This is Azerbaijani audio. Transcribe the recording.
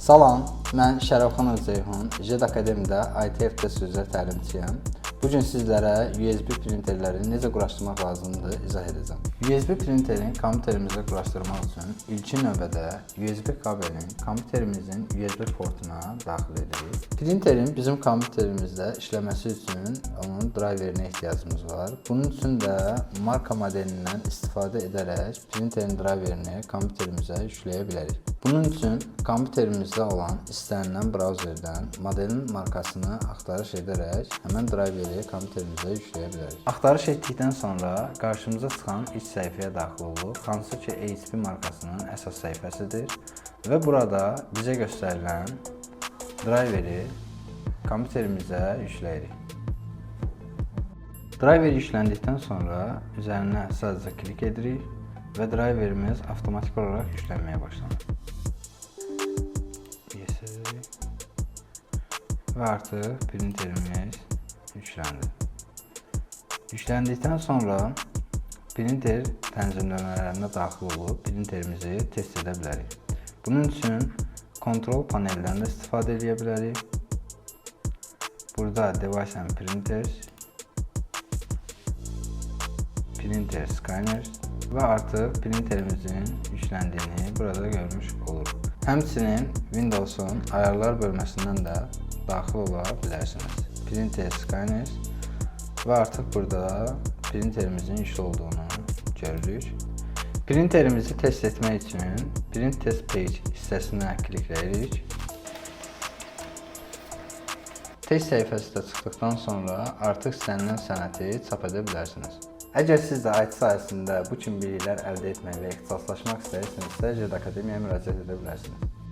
Salam, mən Şərəfxan Özceyhun, JED Akademiyada IT üzrə təlimçiyəm. Bugün sizlərə USB printerləri necə quraşdırmaq lazımdır izah edəcəm. USB printerin kompüterimizə quraşdırmaq üçün ilkin növbədə USB kabelin kompüterimizin USB portuna daxil edirik. Printerin bizim kompüterimizdə işləməsi üçün onun driverinə ehtiyacımız var. Bunun üçün də marka modelindən istifadə edərək printerin driverini kompüterimizə yükləyə bilərik. Bunun üçün kompüterimizdə olan istənilən brauzerdən modelin markasını axtarış edərək həmin driveri kompüterimizə yükləyə bilərik. Axtarış etdikdən sonra qarşımıza çıxan ilk səhifəyə daxil oluruq, hansı ki HP markasının əsas səhifəsidir və burada bizə göstərilən driveri kompüterimizə yükləyirik. Driver yükləndikdən sonra üzərinə sadəcə klik edirik və driverimiz avtomatik olaraq yüklənməyə başlanır. Və artıq printerimiz yükləndi. Yükləndikdən sonra printer tənzimləmələrinə daxil olub printerimizi test edə bilərik. Bunun üçün kontrol panellərindən istifadə edə bilərik. Burada Device and Printers, Printer Scanner və artıq printerimizin yükləndiyini burada görmüş oluruq. Həmçinin Windows'un ayarlar bölməsindən də daxil ola bilərsiniz. Printer Scanner və artıq burada printerimizin yüklü olduğunu görürük. Printerimizi test etmək üçün Print Test Page hissəsinə klikləyirik. Test səhifəsi də çıxdıqdan sonra artıq istənilən sənədi çap edə bilərsiniz. Əgər siz də IT sahəsində bu kimi biliklər əldə etmək və ixtisaslaşmaq istəyirsinizsə, JED Akademiyaya müraciət edə bilərsiniz.